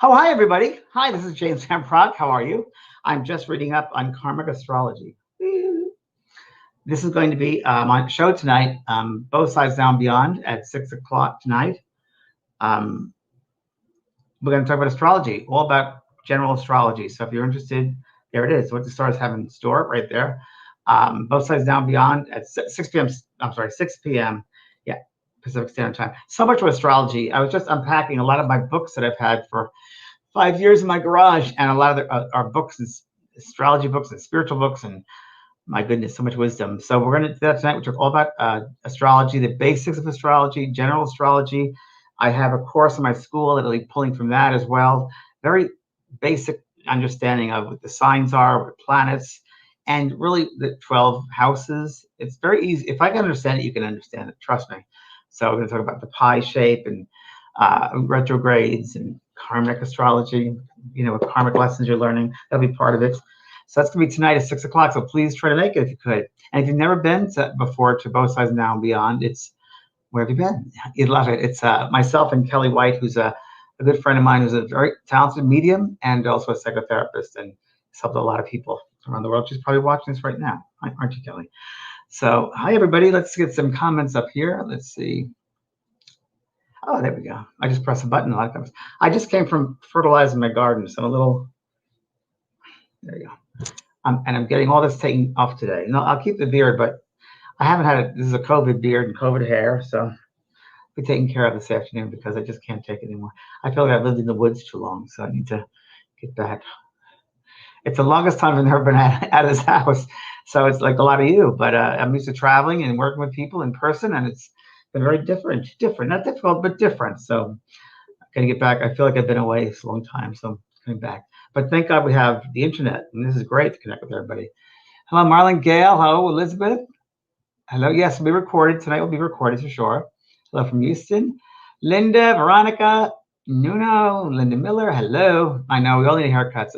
Oh, hi, everybody. Hi, this is James Hamprock. How are you? I'm just reading up on karmic astrology. This is going to be my show tonight, Both Sides Down Beyond at 6 o'clock tonight. Um, we're going to talk about astrology, all about general astrology. So if you're interested, there it is, what the stars have in store right there. Both Sides Down Beyond at 6 p.m. I'm sorry, 6 p.m. Yeah, Pacific Standard Time. So much with astrology. I was just unpacking a lot of my books that I've had for 5 years in my garage, and a lot of our books and astrology books and spiritual books, and my goodness, so much wisdom. So we're going to do that tonight. We talk all about astrology, the basics of astrology, general astrology. I have a course in my school that'll be pulling from that as well. Very basic understanding of what the signs are, what planets, and really the 12 houses. It's very easy. If I can understand it, you can understand it. Trust me. So we're going to talk about the pie shape and retrogrades and karmic astrology, what karmic lessons you're learning. That'll be part of it. So that's going to be tonight at 6 o'clock. So please try to make it if you could. And if you've never been before to Both Sides Now and Beyond, where have you been? You'd love it. It's myself and Kelly White, who's a good friend of mine, who's a very talented medium and also a psychotherapist, and has helped a lot of people around the world. She's probably watching this right now, aren't you, Kelly? So hi, everybody. Let's get some comments up here. Let's see. Oh, there we go. I just press a button. I just came from fertilizing my garden, so I'm a little. There you go. And I'm getting all this taken off today. No, I'll keep the beard, but I haven't had it. This is a COVID beard and COVID hair, so I'll be taking care of this afternoon because I just can't take it anymore. I feel like I've lived in the woods too long, so I need to get back. It's the longest time I've never been out of this house, so it's like a lot of you. But I'm used to traveling and working with people in person, and it's been very different, not difficult, but different. So I'm going to get back. I feel like I've been away for a long time, so I'm coming back. But thank God we have the internet, and this is great to connect with everybody. Hello, Marlon Gale. Hello, Elizabeth. Hello. Yes, it'll be recorded. Tonight will be recorded for sure. Hello from Houston. Linda, Veronica, Nuno, Linda Miller. Hello. I know we all need haircuts.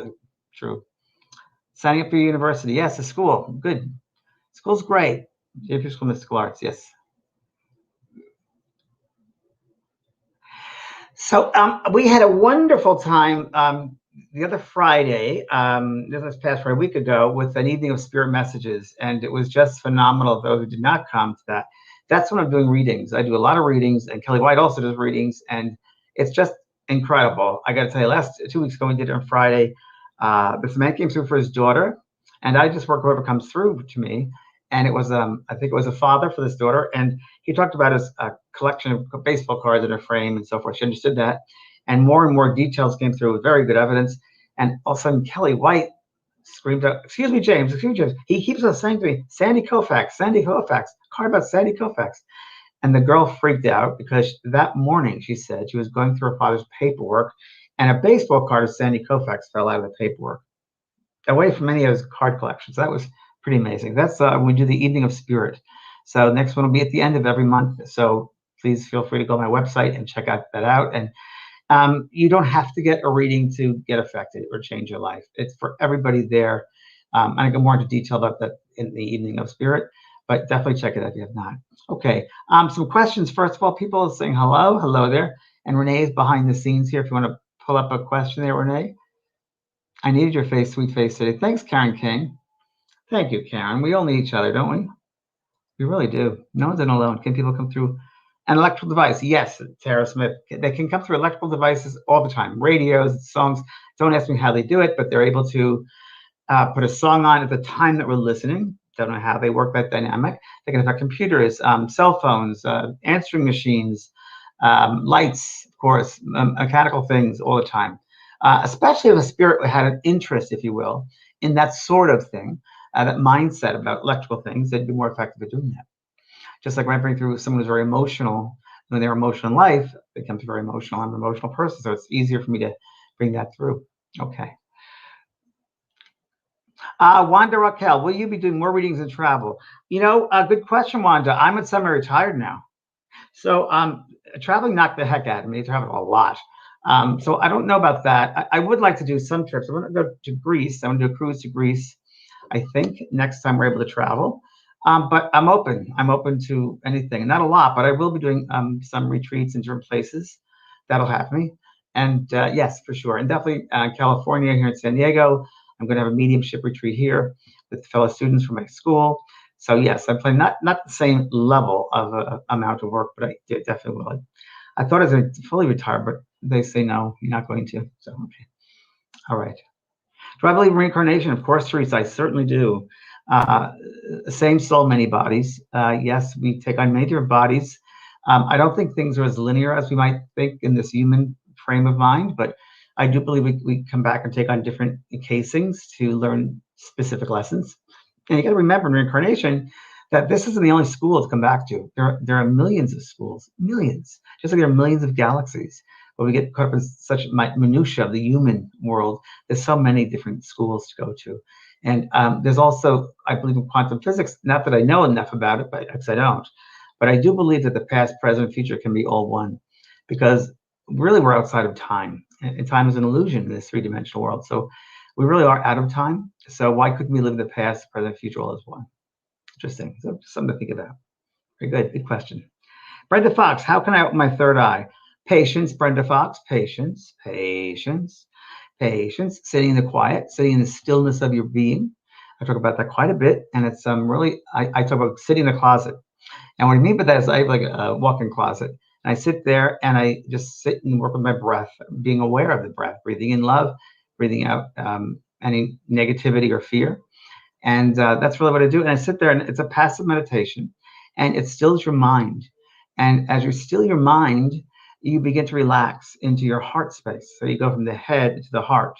True. Signing up for university. Yes, the school. Good. School's great. JP School of Mystical Arts. Yes. So we had a wonderful time the other Friday, this past Friday, a week ago, with an evening of spirit messages, and it was just phenomenal. Those who did not come to that, that's when I'm doing readings. I do a lot of readings, and Kelly White also does readings, and it's just incredible. I got to tell you, 2 weeks ago we did it on Friday. This man came through for his daughter, and I just work whoever comes through to me. And it was, I think it was a father for this daughter, and he talked about his collection of baseball cards in a frame and so forth. She understood that, and more details came through with very good evidence. And all of a sudden, Kelly White screamed out, "Excuse me, James, excuse me, James." He keeps on saying to me, Sandy Koufax, card about Sandy Koufax. And the girl freaked out because that morning, she said, she was going through her father's paperwork, and a baseball card of Sandy Koufax fell out of the paperwork, away from any of his card collections. That was pretty amazing. That's we do the Evening of Spirit. So next one will be at the end of every month. So please feel free to go to my website and check that out. And you don't have to get a reading to get affected or change your life. It's for everybody there. And I go more into detail about that in the Evening of Spirit, but definitely check it out if you have not. Okay. Some questions. First of all, people are saying hello there. And Renee is behind the scenes here. If you want to pull up a question there, Renee. I needed your face, sweet face today. Thanks, Karen King. Thank you, Karen. We all need each other, don't we? We really do. No one's in alone. Can people come through an electrical device? Yes, Tara Smith. They can come through electrical devices all the time. Radios, songs. Don't ask me how they do it, but they're able to put a song on at the time that we're listening. Don't know how they work that dynamic. They can affect computers, cell phones, answering machines, lights, of course, mechanical things all the time. Especially if a spirit had an interest, if you will, in that sort of thing. That mindset about electrical things, they'd be more effective at doing that. Just like when I bring through someone who's very emotional, when they're emotional in life, they become very emotional. I'm an emotional person, so it's easier for me to bring that through. Okay. Wanda Raquel, will you be doing more readings and travel? Good question, Wanda. I'm at semi-retired now. So traveling knocked the heck out of me. I travel a lot. So I don't know about that. I would like to do some trips. I want to go to Greece. I want to do a cruise to Greece, I think, next time we're able to travel. But I'm open. I'm open to anything. Not a lot, but I will be doing some retreats in different places. That'll have me. And yes, for sure. And definitely California, here in San Diego, I'm going to have a mediumship retreat here with fellow students from my school. So yes, I'm playing not the same level of amount of work, but I definitely will. I thought I was going to fully retire, but they say no, you're not going to. So okay, all right. Do I believe in reincarnation? Of course, Teresa, I certainly do. Uh, Same soul, many bodies. Yes, we take on many different bodies. I don't think things are as linear as we might think in this human frame of mind, but I do believe we come back and take on different casings to learn specific lessons. And you got to remember in reincarnation that this isn't the only school to come back to. There are millions of schools, millions, just like there are millions of galaxies. But we get caught up in such minutia of the human world. There's so many different schools to go to. And there's also, I believe in quantum physics, not that I know enough about it, but because I don't, but I do believe that the past, present, and future can be all one, because really we're outside of time, and time is an illusion in this three-dimensional world. So we really are out of time. So why couldn't we live in the past, present, future all as one? Interesting. So just something to think about. Very good. Good question. Brenda Fox, how can I open my third eye? Patience, Brenda Fox. Patience, patience, patience. Sitting in the quiet, sitting in the stillness of your being. I talk about that quite a bit, and it's really I talk about sitting in the closet. And what I mean by that is I have like a walk-in closet, and I sit there and I just sit and work with my breath, being aware of the breath, breathing in love, breathing out any negativity or fear. And that's really what I do. And I sit there, and it's a passive meditation, and it stills your mind. And as you still your mind, you begin to relax into your heart space. So you go from the head to the heart,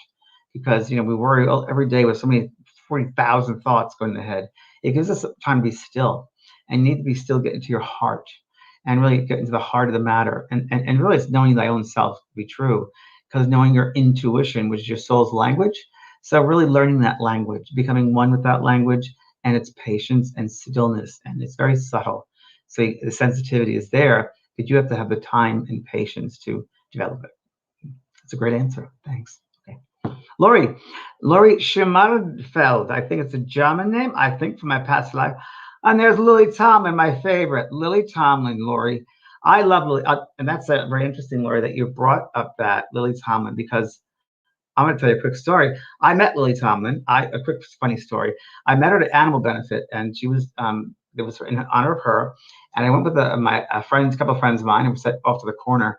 because we worry every day with so many 40,000 thoughts going in the head. It gives us time to be still, and you need to be still, get into your heart, and really get into the heart of the matter. And really, it's knowing thy own self to be true, because knowing your intuition, which is your soul's language. So really learning that language, becoming one with that language, and its patience and stillness, and it's very subtle. So the sensitivity is there, but you have to have the time and patience to develop it. It's a great answer. Thanks. Okay. Lori Schimmelfeld, I think it's a German name, I think, from my past life. And there's Lily Tomlin, my favorite. Lily Tomlin, Lori. I love Lily. And that's very interesting, Lori, that you brought up that Lily Tomlin, because I'm going to tell you a quick story. I met Lily Tomlin. A quick funny story. I met her at Animal Benefit, and she was it was in honor of her. And I went with a couple of friends of mine, and we sat off to the corner.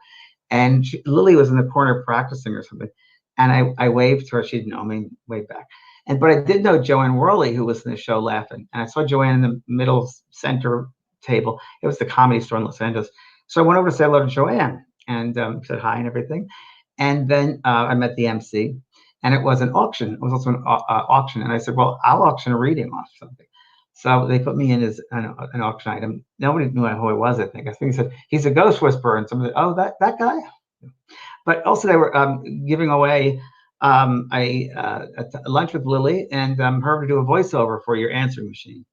And Lily was in the corner practicing or something. And I waved to her. She didn't know me, waved back. But I did know Joanne Worley, who was in the show laughing. And I saw Joanne in the middle center table. It was the Comedy Store in Los Angeles. So I went over to say hello to Joanne and said hi and everything. And then I met the MC, and it was an auction. It was also an auction. And I said, well, I'll auction a reading off something. So they put me in as an auction item. Nobody knew who I was, I think. He said, he's a ghost whisperer. And somebody said, oh, that guy? But also they were giving away a lunch with Lily, and her to do a voiceover for your answering machine.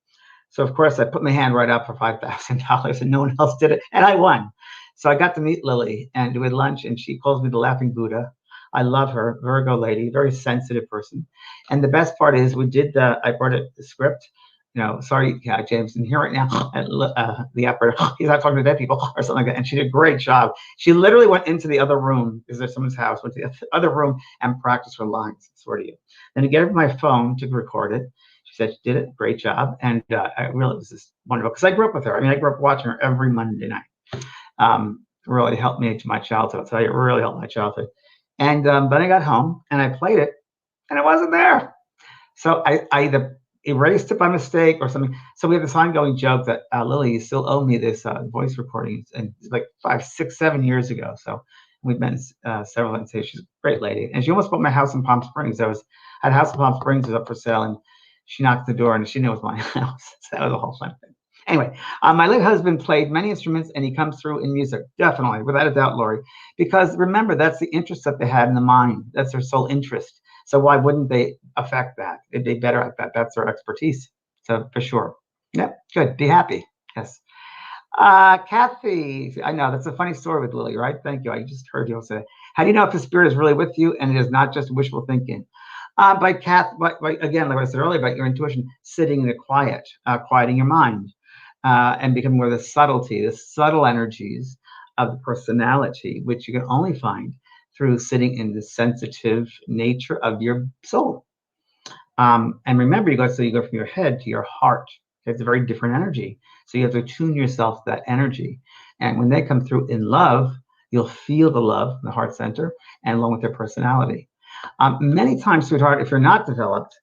So, of course, I put my hand right up for $5,000, and no one else did it. And I won. So I got to meet Lily and we had lunch, and she calls me the Laughing Buddha. I love her, Virgo lady, very sensitive person. And the best part is I brought the script. Sorry, James, and here right now at the operator, he's not talking to dead people or something like that. And she did a great job. She literally went into the other room, because there's someone's house, went to the other room and practiced her lines, I swear to you. Then to get her my phone to record it, she said she did it, great job. And it was just wonderful, because I grew up with her. I mean, I grew up watching her every Monday night. Really helped me to my childhood. I'll tell you, it really helped my childhood. And then I got home and I played it, and it wasn't there. So I either erased it by mistake or something. So we have this ongoing joke that Lily, you still owe me this voice recording, and it's like 5, 6, 7 years ago. So we've met several times. She's a great lady, and she almost bought my house in Palm Springs. I had a house in Palm Springs, was up for sale, and she knocked the door, and she knew it was my house. So that was a whole fun thing. Anyway, my late husband played many instruments, and he comes through in music, definitely, without a doubt, Lori. Because remember, that's the interest that they had in the mind. That's their sole interest. So why wouldn't they affect that? They'd be better at that. That's their expertise. So for sure. Yep, good. Be happy. Yes. Kathy, I know that's a funny story with Lily, right? Thank you. I just heard you say, how do you know if the spirit is really with you and it is not just wishful thinking? By again, like what I said earlier about your intuition, sitting in the quiet, quieting your mind. And become more the subtle energies of the personality, which you can only find through sitting in the sensitive nature of your soul. And remember, you go from your head to your heart. It's a very different energy. So you have to tune yourself to that energy. And when they come through in love, you'll feel the love in the heart center and along with their personality. Many times, sweetheart, if you're not developed,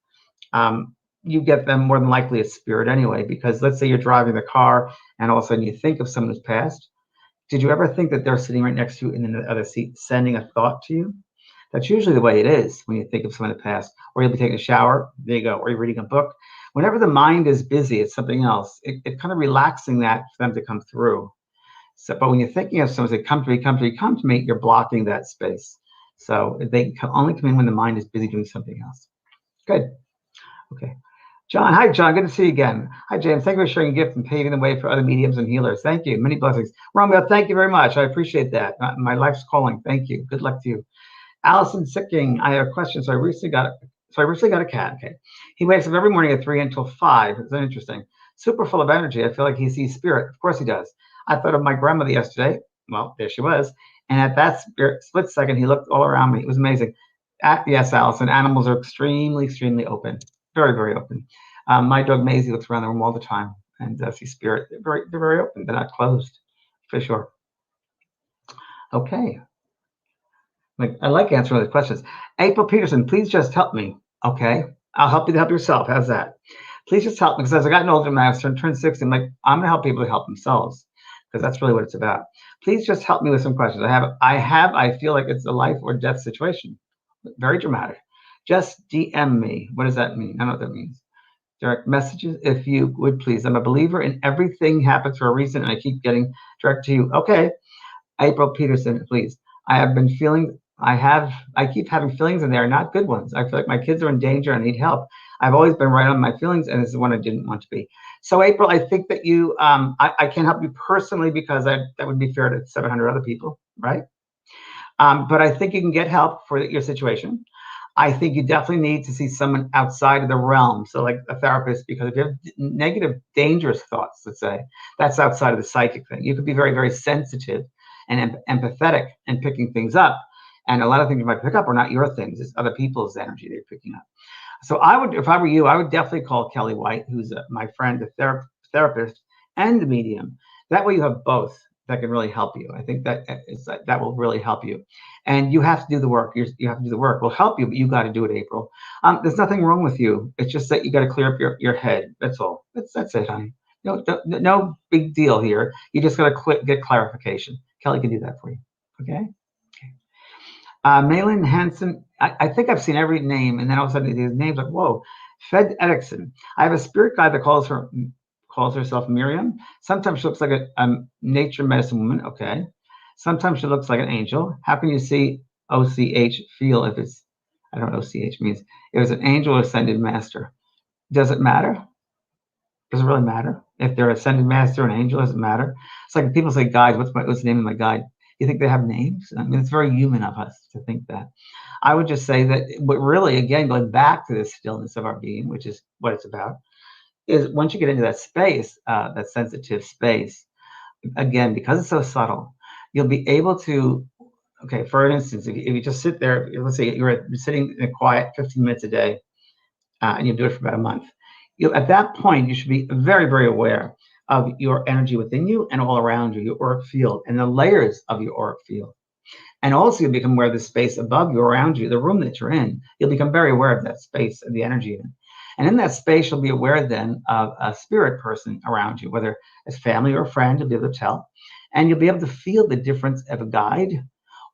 you get them more than likely as spirit anyway, because let's say you're driving the car and all of a sudden you think of someone who's passed. Did you ever think that they're sitting right next to you in the other seat, sending a thought to you? That's usually the way it is when you think of someone in the past, or you'll be taking a shower, there you go, or you're reading a book. Whenever the mind is busy, it's something else. It kind of relaxing that for them to come through. So, but when you're thinking of someone, say, come to me, come to me, come to me, you're blocking that space. So they can only come in when the mind is busy doing something else. Good. Okay. John, hi, John. Good to see you again. Hi, James. Thank you for sharing a gift and paving the way for other mediums and healers. Thank you. Many blessings. Romeo, thank you very much. I appreciate that. My life's calling. Thank you. Good luck to you. Allison Sicking, I have a question. So I recently got a cat. Okay. He wakes up every morning at 3 until 5. It's interesting. Super full of energy. I feel like he sees spirit. Of course he does. I thought of my grandmother yesterday. Well, there she was. And at that split second, he looked all around me. It was amazing. Yes, Allison, animals are extremely, extremely open. Very, very open. My dog Maisie looks around the room all the time and sees spirit. They're very open. They're not closed, for sure. Okay. I like answering those questions. April Peterson, please just help me. Okay. I'll help you to help yourself. How's that? Please just help me, because as I gotten older, I've turned 60. I'm like, I'm gonna help people to help themselves, because that's really what it's about. Please just help me with some questions. I feel like it's a life or death situation. Very dramatic. Just DM me. What does that mean? I don't know what that means. Direct messages, if you would please. I'm a believer in everything happens for a reason, and I keep getting direct to you. Okay. April Peterson, please. I keep having feelings, and they are not good ones. I feel like my kids are in danger and need help. I've always been right on my feelings, and this is one I didn't want to be. So April, I think that you, I can't help you personally, because that would be fair to 700 other people, right? But I think you can get help for your situation. I think you definitely need to see someone outside of the realm. So like a therapist, because if you have negative, dangerous thoughts, let's say, that's outside of the psychic thing. You could be very, very sensitive and empathetic and picking things up. And a lot of things you might pick up are not your things. It's other people's energy they're picking up. So I would, if I were you, I would definitely call Kelly White, who's my friend, the therapist and the medium. That way you have both that can really help you. I think that will really help you. And you have to do the work. You have to do the work. We'll help you, but you got to do it, April. There's nothing wrong with you. It's just that you got to clear up your head. That's all. That's it, honey. No big deal here. You just got to get clarification. Kelly can do that for you. Okay? Malin Hansen, I think I've seen every name, and then all of a sudden these names like, whoa. Fed Erickson. I have a spirit guide that calls herself Miriam. Sometimes she looks like a nature medicine woman. Okay. Sometimes she looks like an angel. How can you see OCH feel if it's, I don't know what OCH means. If it's an angel or ascended master. Does it matter? Does it really matter? If they're ascended master or an angel, does it matter? It's like people say, guides, what's the name of my guide? You think they have names? I mean, it's very human of us to think that. I would just say that, but really, again, going back to the stillness of our being, which is what it's about, is once you get into that space, that sensitive space, again, because it's so subtle, you'll be able to, okay, for instance, if you just sit there, let's say you're sitting in a quiet 15 minutes a day, and you do it for about a month, at that point, you should be very, very aware of your energy within you and all around you, your auric field, and the layers of your auric field. And also you'll become aware of the space above you, around you, the room that you're in. You'll become very aware of that space and the energy in it. And in that space, you'll be aware then of a spirit person around you, whether it's family or a friend, you'll be able to tell. And you'll be able to feel the difference of a guide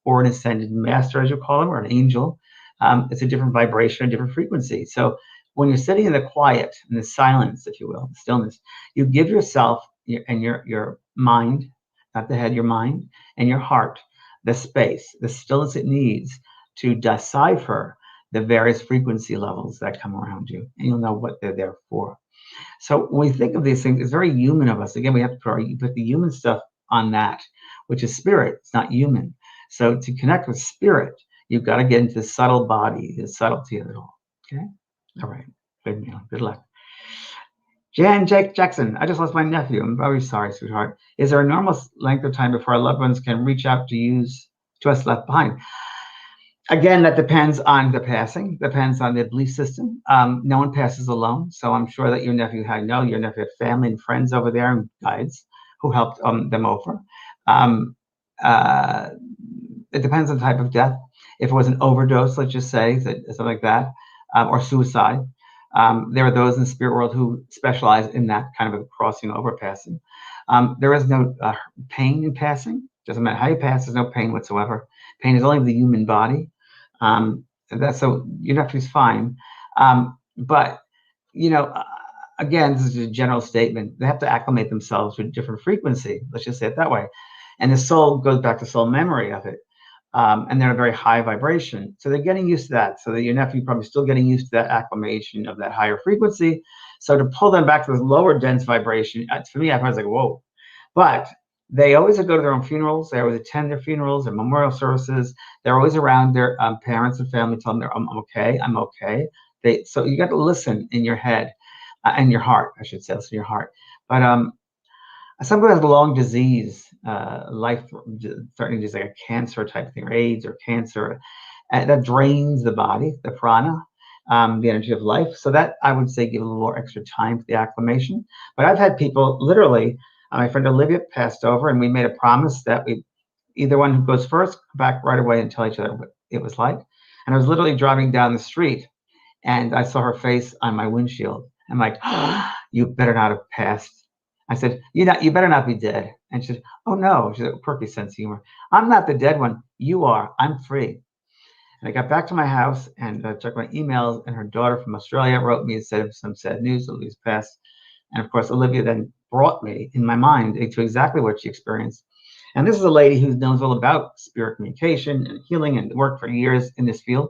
or an ascended master, as you call them, or an angel. It's a different vibration, a different frequency. So when you're sitting in the quiet, in the silence, if you will, the stillness, you give yourself and your mind, not the head, your mind and your heart, the space, the stillness it needs to decipher the various frequency levels that come around you, and you'll know what they're there for. So when we think of these things, it's very human of us. Again, we have to put the human stuff on that, which is spirit. It's not human. So to connect with spirit, you've got to get into the subtle body, the subtlety of it all. Okay? All right. Good meal. Good luck. Jan Jake Jackson. I just lost my nephew. I'm very sorry, sweetheart. Is there a normal length of time before our loved ones can reach out to us left behind? Again, that depends on the passing, depends on the belief system. No one passes alone. So I'm sure that your nephew had, no, your nephew had family and friends over there and guides who helped them over. Um, uh, it depends on the type of death. If it was an overdose, let's just say, something like that, or suicide, there are those in the spirit world who specialize in that kind of a crossing over passing. There is no pain in passing. Doesn't matter how you pass, there's no pain whatsoever. Pain is only the human body. That's so your nephew's fine. But you know, again, this is a general statement. They have to acclimate themselves to a different frequency. Let's just say it that way. And the soul goes back to soul memory of it. And they're a very high vibration. So they're getting used to that. So that your nephew probably still getting used to that acclimation of that higher frequency. So to pull them back to this lower dense vibration, for me, I was like, whoa. But they always go to their own funerals. They always attend their funerals, their memorial services. They're always around their parents and family, telling them, I'm okay, I'm okay. So you got to listen in your head, and your heart, I should say, listen in your heart. But somebody has a long disease, life-threatening disease, like a cancer type thing, or AIDS or cancer, that drains the body, the prana, the energy of life. So that, I would say, give a little more extra time for the acclimation. But I've had people, literally, my friend Olivia passed over, and we made a promise that either one who goes first, come back right away and tell each other what it was like. And I was literally driving down the street, and I saw her face on my windshield. I'm like, you better not have passed. I said, you better not be dead. And she said, oh no, she had a quirky sense of humor. I'm not the dead one. You are. I'm free. And I got back to my house and checked my emails, and her daughter from Australia wrote me and said some sad news. Olivia's passed. And of course, Olivia then brought me in my mind to exactly what she experienced. And this is a lady who knows all about spirit communication and healing and worked for years in this field.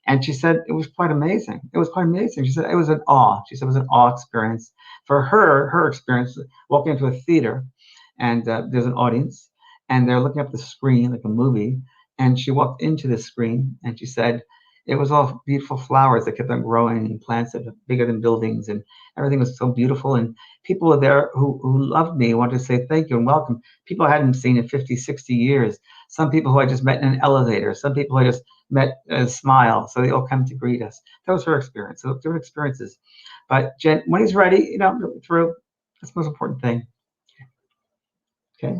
And she said it was quite amazing. It was quite amazing. She said it was an awe. She said it was an awe experience. For her experience, walking into a theater, and there's an audience, and they're looking up the screen like a movie. And she walked into the screen, and she said it was all beautiful flowers that kept on growing, and plants that are bigger than buildings, and everything was so beautiful. And people were there who loved me, wanted to say thank you and welcome. People I hadn't seen in 50, 60 years. Some people who I just met in an elevator. Some people I just met a smile. So they all come to greet us. That was her experience. So different experiences. But Jen, when he's ready, through. That's the most important thing. Okay.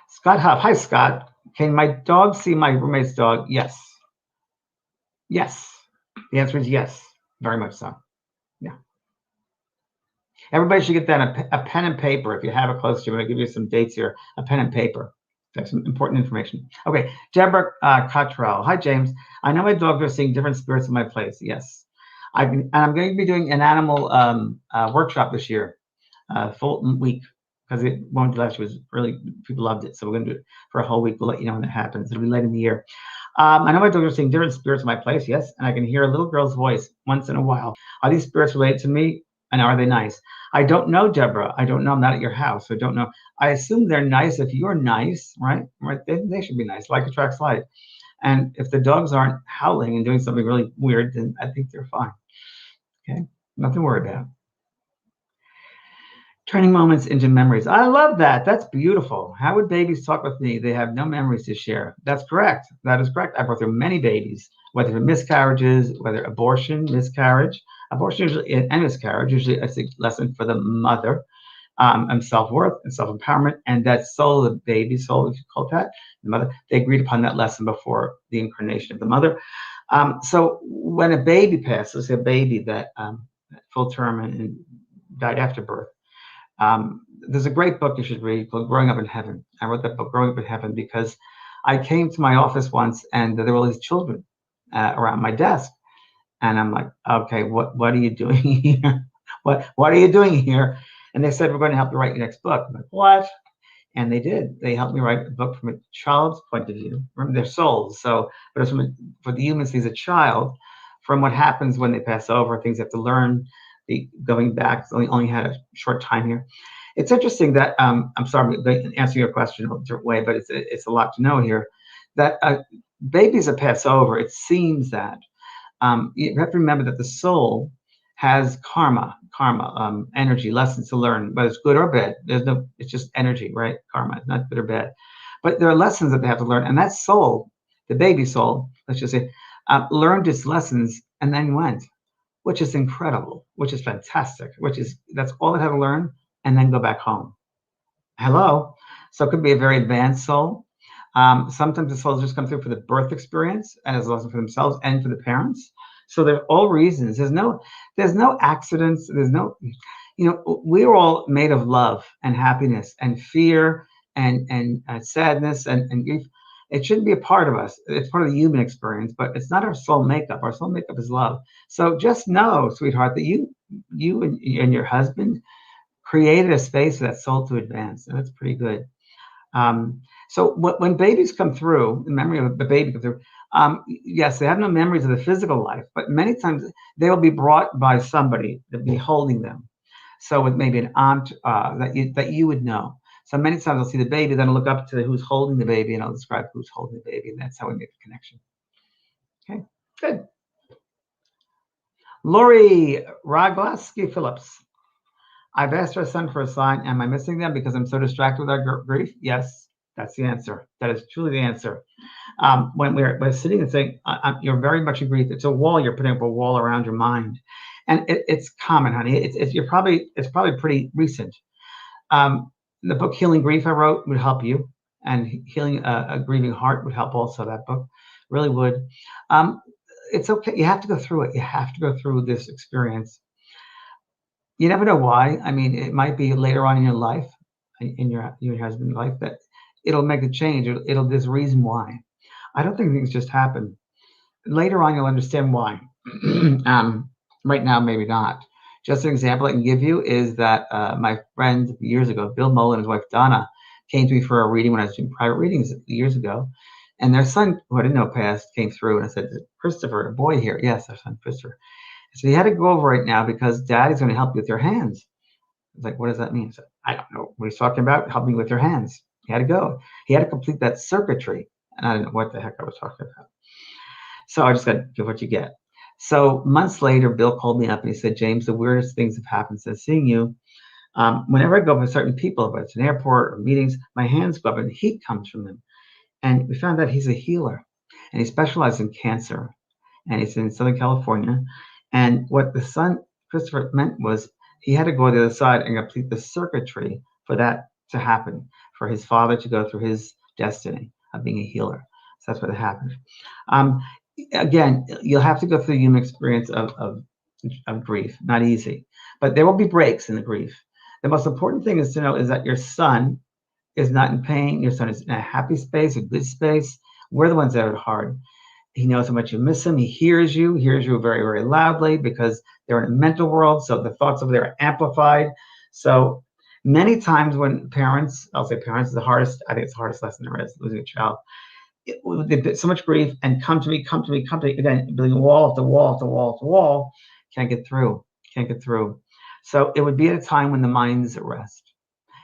Scott Huff. Hi, Scott. Can my dog see my roommate's dog? Yes. Yes. The answer is yes. Very much so. Yeah. Everybody should get that a pen and paper if you have it close to you. I'm going to give you some dates here. A pen and paper. That's some important information. Okay. Deborah Cottrell. Hi, James. I know my dogs are seeing different spirits in my place. Yes. I'm going to be doing an animal workshop this year, full week, because it won't last. It was really, people loved it. So we're going to do it for a whole week. We'll let you know when that happens. It'll be late in the year. I know my dogs are seeing different spirits in my place. Yes. And I can hear a little girl's voice once in a while. Are these spirits related to me? And are they nice? I don't know, Deborah. I don't know. I'm not at your house. So I don't know. I assume they're nice. If you're nice, right? They should be nice. Like attracts like. And if the dogs aren't howling and doing something really weird, then I think they're fine. Okay, nothing to worry about. Turning moments into memories. I love that. That's beautiful. How would babies talk with me? They have no memories to share. That's correct. That is correct. I've brought through many babies, whether miscarriages, whether abortion, miscarriage, usually, and miscarriage, usually a lesson for the mother, and self-worth and self-empowerment, and that soul, the baby soul, if you call it that, the mother, they agreed upon that lesson before the incarnation of the mother. So when a baby passes, a baby that full term and died after birth, there's a great book you should read called Growing Up in Heaven. I wrote that book, Growing Up in Heaven, because I came to my office once and there were all these children around my desk. And I'm like, okay, what are you doing here? What are you doing here? And they said, we're going to help you write your next book. I'm like, what? And they did. They helped me write a book from a child's point of view, from their souls. So, but it's for the humans, he's a child, from what happens when they pass over, things they have to learn, going back. Only had a short time here. It's interesting that, I'm sorry, I'm answering your question in a different way, but it's a lot to know here, that babies that pass over, it seems that you have to remember that the soul has karma, energy, lessons to learn, whether it's good or bad. It's just energy, right? Karma, not good or bad. But there are lessons that they have to learn, and that soul The baby soul, let's just say, learned its lessons and then went, which is incredible, which is fantastic, that's all it had to learn and then go back home. Hello. So it could be a very advanced soul. Sometimes the souls just come through for the birth experience and as well as for themselves and for the parents. So there are all reasons. There's no accidents. There's no, we're all made of love and happiness and fear and sadness and grief. It shouldn't be a part of us. It's part of the human experience, but it's not our soul makeup. Our soul makeup is love. So just know, sweetheart, that you and your husband created a space for that soul to advance, and that's pretty good. So when babies come through, the memory of the baby come through, yes, they have no memories of the physical life, but many times they will be brought by somebody to be holding them. So with maybe an aunt that you would know. So many times I'll see the baby, then I'll look up to who's holding the baby, and I'll describe who's holding the baby, and that's how we make the connection. Okay, good. Lori Roglaski Phillips. I've asked our son for a sign. Am I missing them because I'm so distracted with our grief? Yes, that's the answer. That is truly the answer. When we're sitting and saying, you're very much in grief, it's a wall. You're putting up a wall around your mind. And it's common, honey. It's probably pretty recent. The book Healing Grief I wrote would help you. And Healing a Grieving Heart would help also, that book. Really would. It's okay. You have to go through it. You have to go through this experience. You never know why. I mean, it might be later on in your life, in your husband's life, that it'll make a change. There's a reason why. I don't think things just happen. Later on, you'll understand why. Right now, maybe not. Just an example I can give you is that my friend years ago, Bill Mullen and his wife Donna, came to me for a reading when I was doing private readings years ago. And their son, who I didn't know passed, came through. And I said, Christopher, a boy here. Yes, our son, Christopher. So he had to go over right now because Daddy's going to help you with your hands. I was like, what does that mean? So, I don't know what he's talking about. Helping with your hands. He had to go. He had to complete that circuitry. And I didn't know what the heck I was talking about. So I just got to give what you get. So months later, Bill called me up and he said, James, the weirdest things have happened since seeing you. Whenever I go with certain people, whether it's an airport or meetings, my hands go up and heat comes from them. And we found out he's a healer. And he specializes in cancer. And he's in Southern California. And what the son, Christopher, meant was he had to go to the other side and complete the circuitry for that to happen, for his father to go through his destiny of being a healer. So that's what happened. Again, you'll have to go through the human experience of grief. Not easy. But there will be breaks in the grief. The most important thing is to know is that your son is not in pain. Your son is in a happy space, a good space. We're the ones that are hard. He knows how much you miss him. He hears you very, very loudly because they're in a mental world. So the thoughts over there are amplified. So many times when parents, I'll say parents is the hardest, I think it's the hardest lesson there is, losing a child. So much grief and come to me, again, building a wall after wall after wall after wall, can't get through. So it would be at a time when the mind is at rest.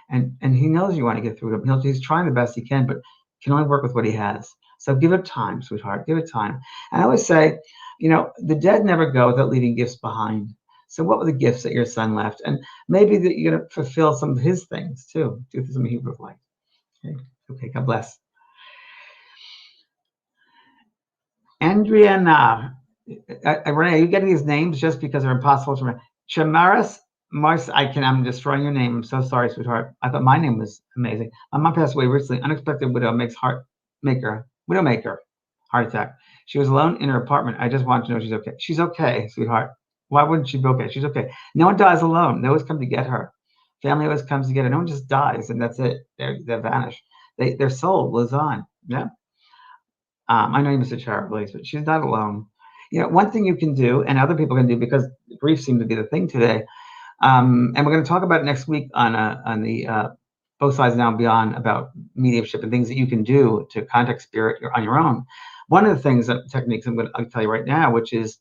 And he knows you want to get through it. He's trying the best he can, but can only work with what he has. So give it time, sweetheart, give it time. And I always say, the dead never go without leaving gifts behind. So what were the gifts that your son left? And maybe that you're going to fulfill some of his things too. Do something he would have liked. Okay, God bless. Andriana, Renee, are you getting these names just because they're impossible to remember? Chamaris Mars, I'm destroying your name. I'm so sorry, sweetheart. I thought my name was amazing. My mom passed away recently. Unexpected widowmaker, heart attack. She was alone in her apartment. I just wanted to know she's okay. She's okay, sweetheart. Why wouldn't she be okay? She's okay. No one dies alone. They always come to get her. Family always comes to get her. No one just dies and that's it. They vanish. Their soul lives on. Yeah. I know you missed a child release, but she's not alone. One thing you can do, and other people can do, because grief seems to be the thing today. And we're going to talk about next week on the Both Sides Now and Beyond about mediumship and things that you can do to contact spirit on your own. One of the things, techniques I'll tell you right now, which is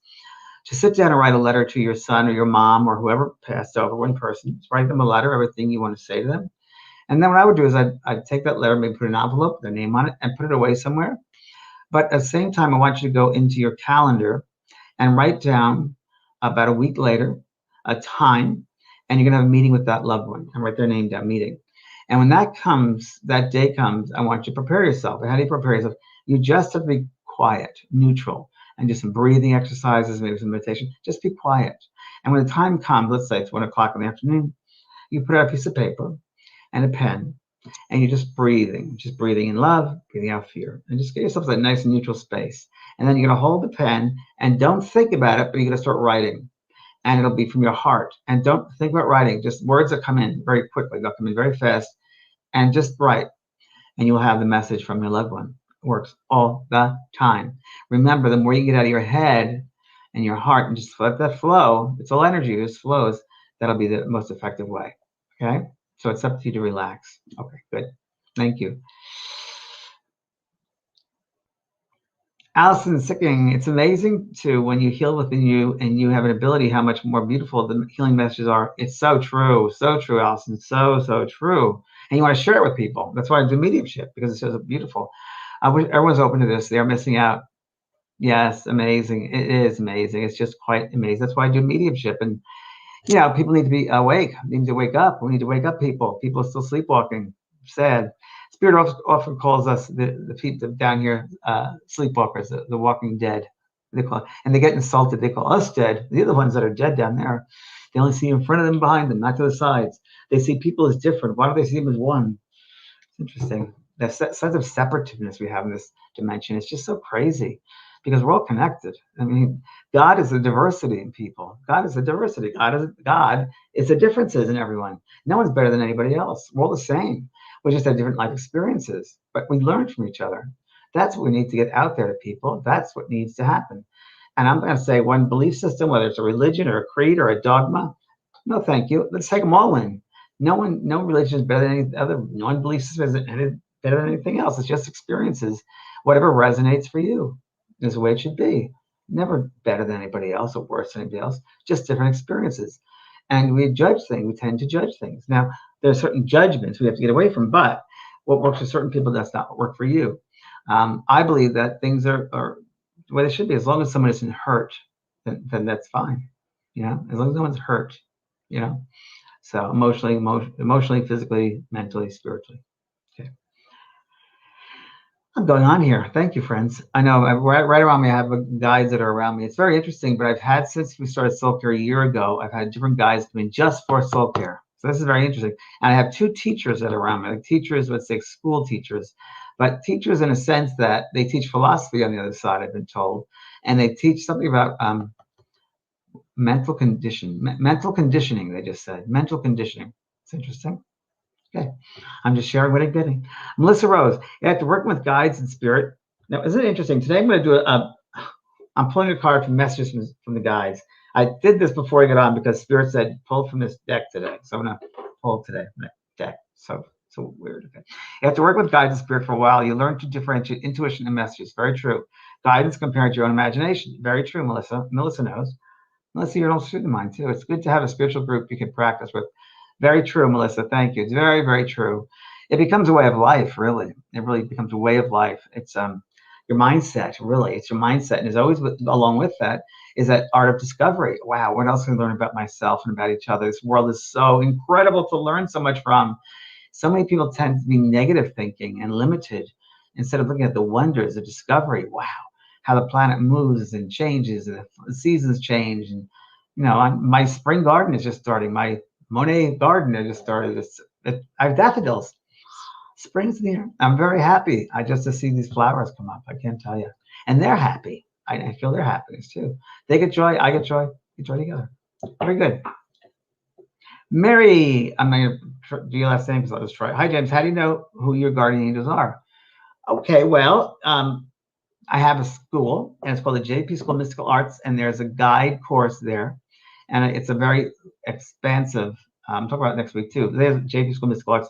to sit down and write a letter to your son or your mom or whoever passed over, one person. Just write them a letter, everything you want to say to them. And then what I would do is I'd take that letter, maybe put an envelope, their name on it, and put it away somewhere. But at the same time, I want you to go into your calendar and write down about a week later a time, and you're going to have a meeting with that loved one and write their name down, meeting. And when that comes, that day comes, I want you to prepare yourself. And how do you prepare yourself? You just have to be quiet, neutral, and do some breathing exercises, maybe some meditation. Just be quiet. And when the time comes, let's say it's 1 o'clock in the afternoon, you put out a piece of paper and a pen, and you're just breathing in love, breathing out fear, and just get yourself that nice neutral space. And then you're going to hold the pen and don't think about it, but you're going to start writing. And it'll be from your heart. And don't think about writing, just words that come in very quickly. They'll come in very fast, and just write. And you'll have the message from your loved one. It works all the time. Remember, the more you get out of your head and your heart and just let that flow, it's all energy, it just flows, that'll be the most effective way. Okay? So it's up to you to relax. Okay, good. Thank you. Allison Sicking, it's amazing too when you heal within you and you have an ability, how much more beautiful the healing messages are. It's so true, Allison, so true. And you want to share it with people. That's why I do mediumship, because it's so beautiful. I wish everyone's open to this. They're missing out. Yes, amazing. It is amazing. It's just quite amazing. That's why I do mediumship. And people need to be awake. They need to wake up. We need to wake up people. People are still sleepwalking. Sad. Spirit often calls us the people down here sleepwalkers, the walking dead. And they get insulted. They call us dead. They're the ones that are dead down there. They only see in front of them, behind them, not to the sides. They see people as different. Why do they see them as one? It's interesting. The sense of separativeness we have in this dimension is just so crazy, because we're all connected. I mean, God is the diversity in people. God is the diversity. God is the differences in everyone. No one's better than anybody else. We're all the same. We just have different life experiences, but we learn from each other. That's what we need to get out there to people. That's what needs to happen. And I'm going to say, one belief system, whether it's a religion or a creed or a dogma, no, thank you. Let's take them all in. No religion is better than any other. No one belief system is better than anything else. It's just experiences. Whatever resonates for you is the way it should be. Never better than anybody else or worse than anybody else. Just different experiences. And we judge things. We tend to judge things. Now, there are certain judgments we have to get away from, but what works for certain people does not work for you. I believe that things are the way they should be. As long as someone isn't hurt, then that's fine. As long as no one's hurt, So emotionally, physically, mentally, spiritually. Okay. I'm going on here. Thank you, friends. I know right around me, I have guides that are around me. It's very interesting, but I've had, since we started SoulCARE a year ago, I've had different guides come in just for SoulCARE. So this is very interesting. And I have 2 teachers that are around me. Like teachers, let's say school teachers, but teachers in a sense that they teach philosophy on the other side, I've been told. And they teach something about mental conditioning, they just said. Mental conditioning. It's interesting. Okay. I'm just sharing what I'm getting. Melissa Rose, after working with guides and spirit. Now, isn't it interesting? Today I'm going to do I'm pulling a card from messages from the guides. I did this before I got on because Spirit said pull from this deck today. So I'm going to pull today from that deck. So weird. Okay. After working with guides and spirit for a while, you learn to differentiate intuition and messages. Very true. Guidance compared to your own imagination. Very true, Melissa. Melissa knows. Melissa, you're an old student of mine too. It's good to have a spiritual group you can practice with. Very true, Melissa. Thank you. It's very, very true. It becomes a way of life, really. It really becomes a way of life. It's your mindset, really. It's your mindset. And there's always, along with that, is that art of discovery. Wow, what else can I learn about myself and about each other? This world is so incredible to learn so much from. So many people tend to be negative thinking and limited instead of looking at the wonders of discovery. Wow, how the planet moves and changes, and the seasons change. And, my spring garden is just starting. My Monet garden, I just started this. I have daffodils. Spring's near. I'm very happy. Just to see these flowers come up. I can't tell you. And they're happy. I feel their happiness too. They get joy. I get joy. We joy together. Very good. Mary, I'm going to do your last name because I'll just try. Hi, James. How do you know who your guardian angels are? Okay, well, I have a school, and it's called the JP School of Mystical Arts, and there's a guide course there. And it's a very expansive, I'm talking about it next week too. There's JP School of Mystical Arts.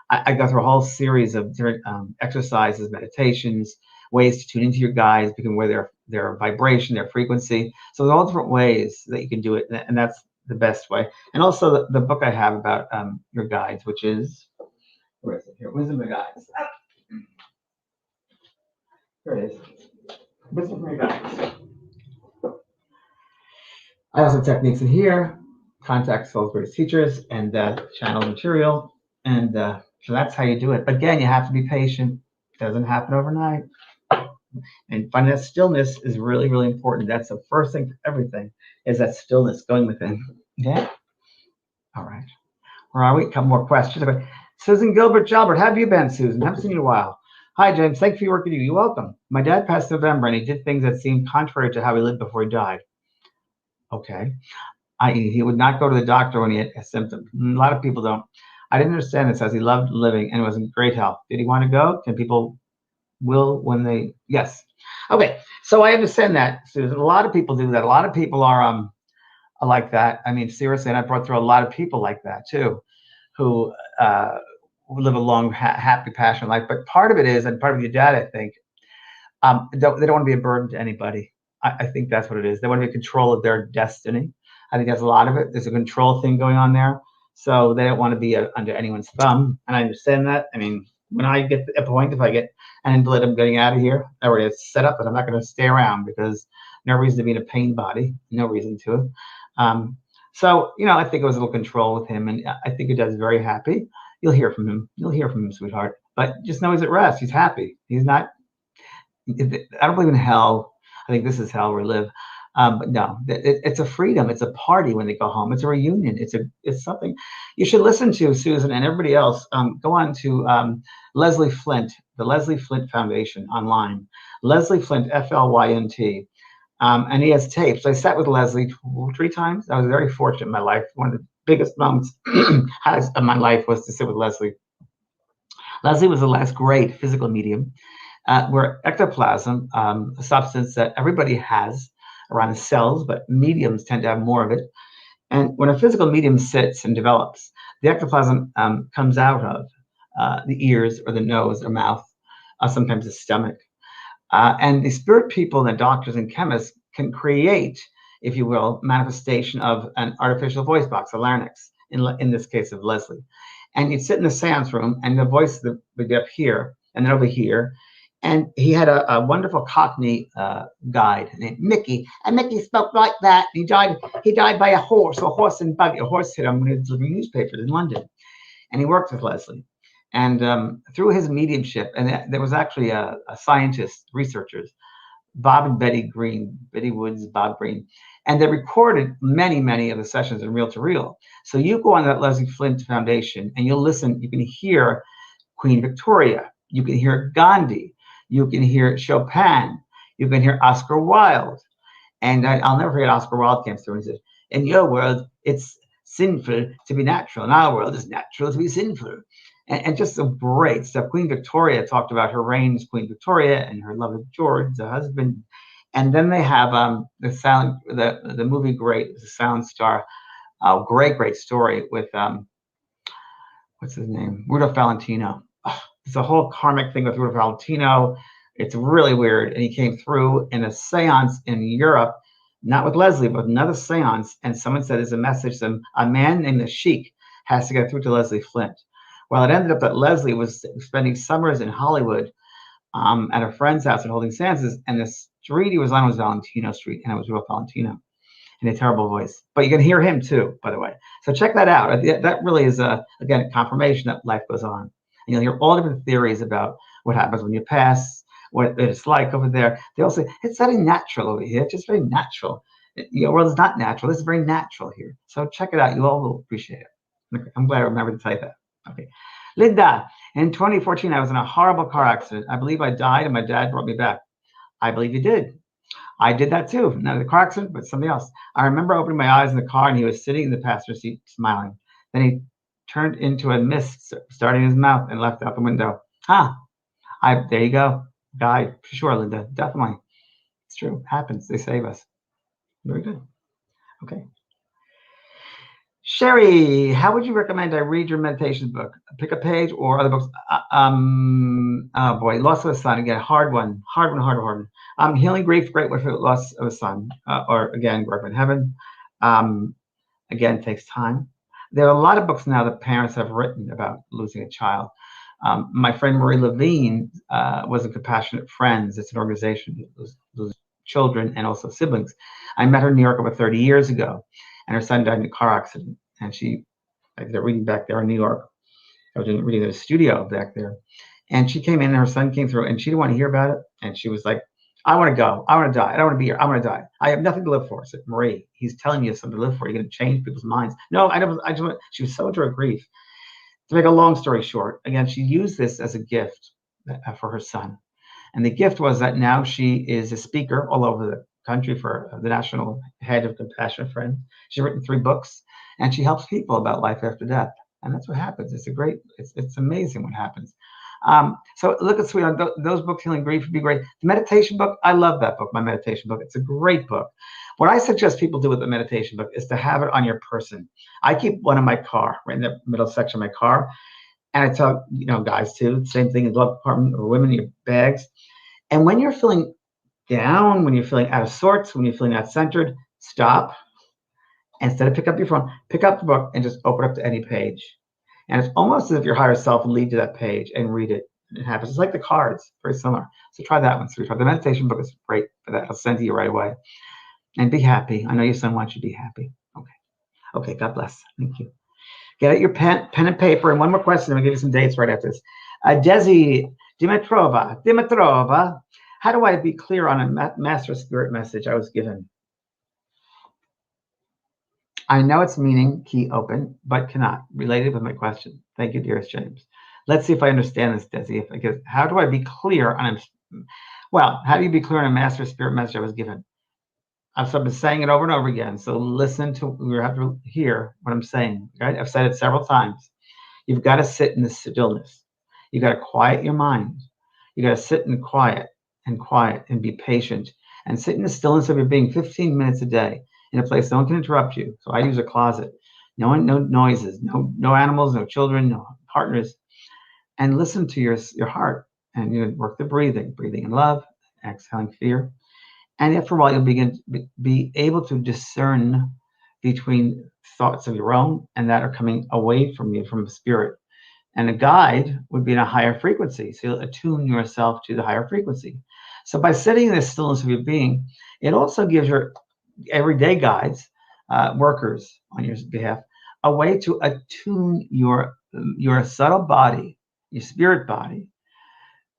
I go through a whole series of different exercises, meditations, ways to tune into your guides, become aware their vibration, their frequency. So there's all different ways that you can do it, and that's the best way. And also the book I have about your guides, which is, where is it here? Wisdom of the Guides. Here it is. Wisdom of the Guides. I also have techniques in here, contact soul greatest teachers, and channel material, and So that's how you do it. But again, you have to be patient. It doesn't happen overnight. And finding that stillness is really, really important. That's the first thing for everything, is that stillness going within. Yeah. All right. Where are we? A couple more questions. Okay. Susan Gilbert Jalbert, how have you been, Susan? Haven't seen you in a while. Hi, James. Thanks for your work with you. You're welcome. My dad passed in November, and he did things that seemed contrary to how he lived before he died. Okay. He would not go to the doctor when he had symptoms. A lot of people don't. I didn't understand this, as he loved living and was in great health. Did he want to go? Can people will when they? Yes. Okay. So I understand that, Susan. A lot of people do that. A lot of people are like that. I mean, seriously, and I brought through a lot of people like that too, who live a long, happy, passionate life. But part of it is, and part of your dad, I think, they don't want to be a burden to anybody. I think that's what it is. They want to be in control of their destiny. I think that's a lot of it. There's a control thing going on there. So they don't want to be under anyone's thumb. And I understand that. I mean, when I get to a point, if I get an invalid, I'm getting out of here. I already have set up, and I'm not going to stay around, because no reason to be in a pain body. No reason to it. So, I think it was a little control with him, and I think your dad's very happy. You'll hear from him. You'll hear from him, sweetheart. But just know he's at rest. He's happy. He's not. I don't believe in hell. I think this is hell we live. But no, it's a freedom. It's a party when they go home. It's a reunion. It's something you should listen to, Susan, and everybody else. Go on to Leslie Flint, the Leslie Flint Foundation online. Leslie Flint, FLYNT. And he has tapes. I sat with Leslie 3 times. I was very fortunate in my life. One of the biggest moments of my life was to sit with Leslie. Leslie was the last great physical medium, where ectoplasm, a substance that everybody has around the cells, but mediums tend to have more of it. And when a physical medium sits and develops, the ectoplasm comes out of the ears or the nose or mouth, sometimes the stomach. And the spirit people and the doctors and chemists can create, if you will, manifestation of an artificial voice box, a larynx, in this case of Leslie. And you'd sit in the seance room, and the voice would be up here and then over here. And he had a wonderful Cockney guide named Mickey, and Mickey spoke like that. He died by a horse and buggy. A horse hit him when he was delivering newspapers in London, and he worked with Leslie. And through his mediumship, and there was actually a scientist, researchers, Bob and Betty Green, Betty Woods, Bob Green, and they recorded many of the sessions in reel to reel. So you go on that Leslie Flint Foundation, and you'll listen. You can hear Queen Victoria. You can hear Gandhi. You can hear Chopin. You can hear Oscar Wilde. And I'll never forget Oscar Wilde came through and said, "In your world, it's sinful to be natural. In our world, it's natural to be sinful." And just some great stuff. Queen Victoria talked about her reign as Queen Victoria and her love of George, the husband. And then they have the movie great, The Sound Star, great story with what's his name, Rudolph Valentino. It's a whole karmic thing with Rudolph Valentino. It's really weird. And he came through in a seance in Europe, not with Leslie, but another seance. And someone said there's a message that a man named the Sheik has to get through to Leslie Flint. Well, it ended up that Leslie was spending summers in Hollywood at a friend's house and holding seances, and the street he was on was Valentino Street, and it was Rudolph Valentino in a terrible voice. But you can hear him too, by the way. So check that out. That really is, again, confirmation that life goes on. And you'll hear all different theories about what happens when you pass, what it's like over there. They all say, it's very natural over here. It's just very natural. Your world is not natural. This is very natural here. So check it out. You all will appreciate it. Okay. I'm glad I remembered to tell you that. Okay. Linda, in 2014, I was in a horrible car accident. I believe I died, and my dad brought me back. I believe you did. I did that too. Not the car accident, but somebody else. I remember opening my eyes in the car, and he was sitting in the passenger seat smiling. Then he turned into a mist, starting his mouth, and left out the window. There you go. Died. For sure, Linda. Definitely. It's true. Happens. They save us. Very good. Okay. Sherry, how would you recommend I read your meditations book? Pick a page or other books? Oh boy, Loss of a Son. Again, hard one. Healing Grief, Great Way for Loss of a Son. Or again, Work in Heaven. Again, takes time. There are a lot of books now that parents have written about losing a child. My friend Marie Levine was a Compassionate Friends. It's an organization that loses children and also siblings. I met her in New York over 30 years ago. And her son died in a car accident. And they're reading back there in New York. I was reading at a studio back there. And she came in, and her son came through, and she didn't want to hear about it. And she was like, I want to go. I want to die. I don't want to be here. I want to die. I have nothing to live for. I said, Marie, he's telling you something to live for. You're going to change people's minds. No, I don't. I just want, she was so into her grief. To make a long story short, again, she used this as a gift for her son. And the gift was that now she is a speaker all over the country for the national head of Compassion Friends. She's written 3 books, and she helps people about life after death. And that's what happens. It's amazing what happens. So look at Sweetheart, those books, Healing Grief, would be great. The meditation book, I love that book, my meditation book. It's a great book. What I suggest people do with the meditation book is to have it on your person. I keep one in my car, right in the middle section of my car. And I tell, guys too, same thing in the glove compartment, or women, your bags. And when you're feeling down, when you're feeling out of sorts, when you're feeling not centered, stop. Instead of pick up your phone, pick up the book and just open up to any page. And it's almost as if your higher self will lead to that page and read it. It happens. It's like the cards, very similar. So try that one. So try the meditation book is great for that. I'll send to you right away. And be happy. I know your son wants you to be happy. Okay. Okay. God bless. Thank you. Get out your pen and paper. And one more question. I'm going to give you some dates right after this. Desi Dimitrova. How do I be clear on a master spirit message I was given? I know its meaning, key open, but cannot. Related with my question. Thank you, dearest James. Let's see if I understand this, Desi. How do I be clear on how do you be clear on a master spirit message I was given? I've been saying it over and over again. So listen to, you have to hear what I'm saying. Right? I've said it several times. You've got to sit in the stillness. You got to quiet your mind. You got to sit in quiet and be patient and sit in the stillness of your being 15 minutes a day in a place no one can interrupt you. So I use a closet. No noises, no animals, no children, no partners. And listen to your heart. And you work the breathing in love, exhaling fear. And after a while, you'll begin to be able to discern between thoughts of your own and that are coming away from you, from spirit. And a guide would be in a higher frequency. So you'll attune yourself to the higher frequency. So by sitting in the stillness of your being, it also gives your everyday guides, workers on your behalf, a way to attune your subtle body, your spirit body,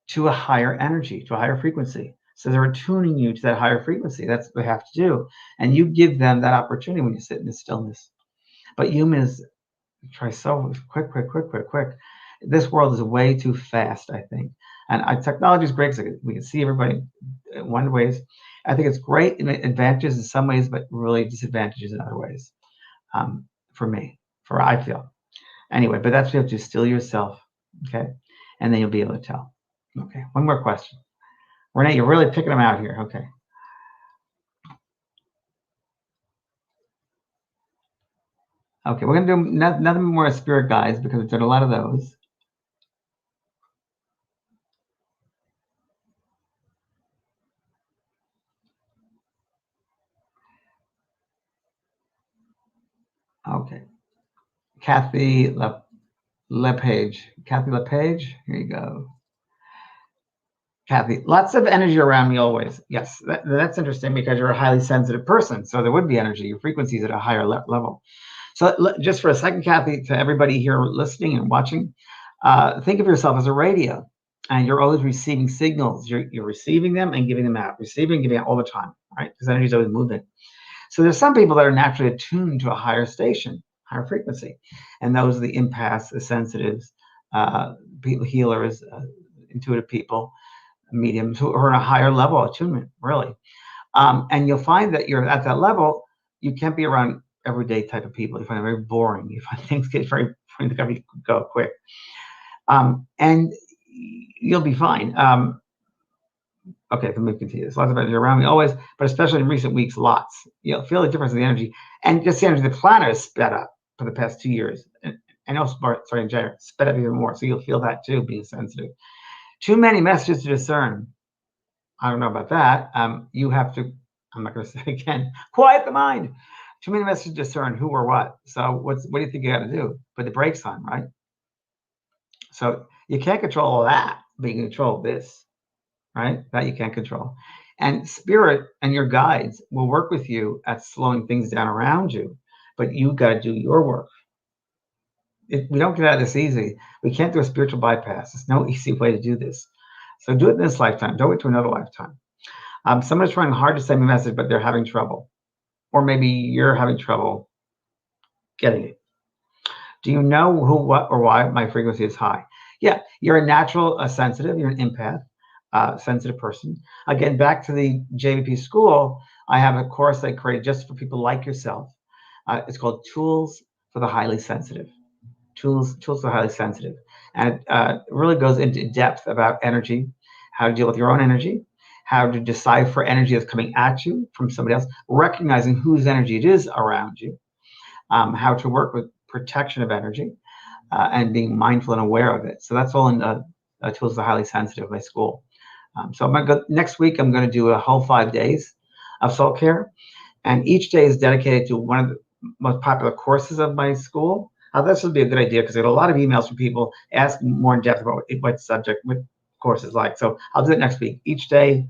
to a higher energy, to a higher frequency. So they're attuning you to that higher frequency. That's what they have to do. And you give them that opportunity when you sit in the stillness. But humans try so quick. This world is way too fast, I think. And technology is great because we can see everybody in one ways. I think it's great in advantages in some ways, but really disadvantages in other ways. For me, I feel. Anyway, but that's what you have to still yourself, okay? And then you'll be able to tell. Okay, one more question. Renee, you're really picking them out here, okay. Okay, we're going to do nothing more spirit guides because we've done a lot of those. Okay. Kathy LePage. Kathy LePage, here you go. Kathy, lots of energy around me always. Yes, that's interesting because you're a highly sensitive person. So there would be energy. Your frequency is at a higher level. So just for a second, Kathy, to everybody here listening and watching, think of yourself as a radio. And you're always receiving signals. You're receiving them and giving them out. Receiving and giving out all the time, right? Because energy is always moving. So there's some people that are naturally attuned to a higher station, higher frequency. And those are the empaths, the sensitives, people, healers, intuitive people, mediums who are on a higher level of attunement, really. And you'll find that you're at that level, you can't be around everyday type of people. You find it very boring. You find things get very go quick. And you'll be fine. Okay, let me continue. There's lots of energy around me always, but especially in recent weeks, lots. You'll feel the difference in the energy. And just the energy, the planet has sped up for the past 2 years. And also, in January, sped up even more. So you'll feel that too, being sensitive. Too many messages to discern. I don't know about that. You have to, I'm not going to say it again, quiet the mind. Too many messages to discern who or what. So what do you think you got to do? Put the brakes on, right? So you can't control all that, but you can control this, right? That you can't control. And spirit and your guides will work with you at slowing things down around you, but you got to do your work. We don't get out of this easy. We can't do a spiritual bypass. There's no easy way to do this. So do it in this lifetime. Don't wait to another lifetime. Someone's trying hard to send me a message, but they're having trouble. Or maybe you're having trouble getting it. Do you know who, what, or why my frequency is high? Yeah, you're a natural sensitive. You're an empath, sensitive person. Again, back to the JVP school, I have a course I created just for people like yourself. It's called Tools for the Highly Sensitive. Tools for the Highly Sensitive. And it really goes into depth about energy, how to deal with your own energy, how to decipher energy that's coming at you from somebody else, recognizing whose energy it is around you, how to work with protection of energy, and being mindful and aware of it. So that's all in Tools for the Highly Sensitive, my school. So I'm gonna go, next week, I'm going to do a whole 5 days of SoulCARE, and each day is dedicated to one of the most popular courses of my school. This would be a good idea because I get a lot of emails from people asking more in depth about what subject, what course is like. So I'll do it next week, each day,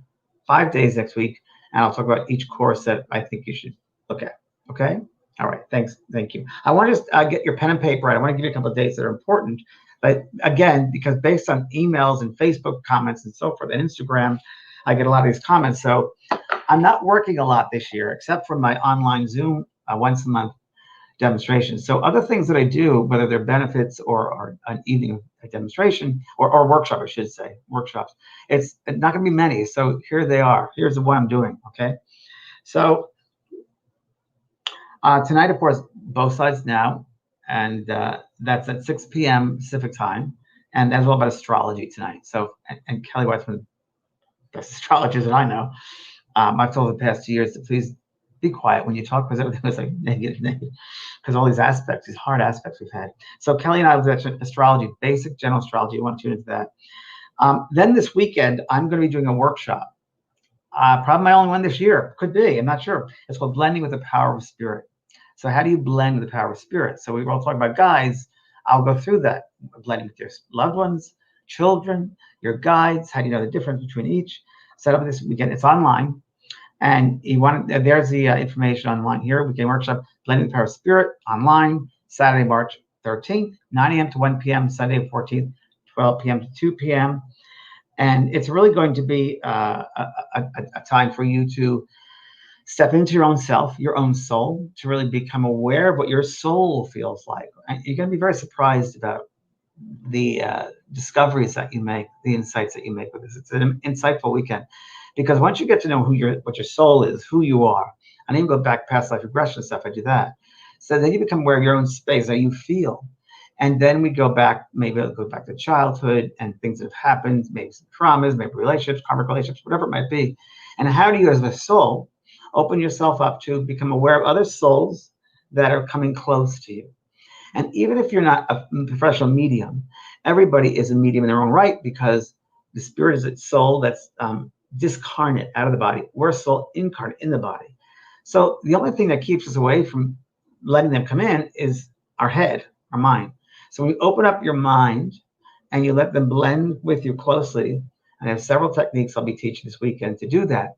5 days next week, and I'll talk about each course that I think you should look at. Okay? All right. Thanks. Thank you. I want to just get your pen and paper. I want to give you a couple of dates that are important. But again, because based on emails and Facebook comments and so forth and Instagram, I get a lot of these comments. So I'm not working a lot this year, except for my online Zoom once a month demonstrations. So other things that I do, whether they're benefits or an evening demonstration or workshop, I should say, workshops, it's not going to be many. So here they are. Here's the one I'm doing. Okay. So tonight, of course, both sides now, and that's at 6 p.m. Pacific time, and that's all about astrology tonight. So, and Kelly White's one of the best astrologers that I know. I've told her the past 2 years to please be quiet when you talk because everything was like negative, because all these aspects, these hard aspects we've had. So Kelly and I was at astrology, basic general astrology. You want to tune into that. Then this weekend, I'm going to be doing a workshop. Probably my only one this year. Could be. I'm not sure. It's called Blending with the Power of Spirit. So how do you blend with the power of spirit? So we were all talking about guides. I'll go through that. Blending with your loved ones, children, your guides. How do you know the difference between each? Set up this weekend. It's online. And there's the information online here. Weekend workshop, Blending the Power of Spirit, online, Saturday, March 13th, 9 a.m. to 1 p.m., Sunday 14th, 12 p.m. to 2 p.m. And it's really going to be a time for you to step into your own self, your own soul, to really become aware of what your soul feels like. And you're going to be very surprised about the discoveries that you make, the insights that you make with this. It's an insightful weekend. Because once you get to know what your soul is, who you are, and even go back past life regression stuff, I do that. So then you become aware of your own space, how you feel. And then we go back, maybe it'll go back to childhood and things that have happened, maybe some traumas, maybe relationships, karmic relationships, whatever it might be. And how do you, as a soul, open yourself up to become aware of other souls that are coming close to you? And even if you're not a professional medium, everybody is a medium in their own right, because the spirit is a soul that's discarnate out of the body. We're a soul incarnate in the body. So the only thing that keeps us away from letting them come in is our head, our mind. So when you open up your mind and you let them blend with you closely, and I have several techniques I'll be teaching this weekend to do that,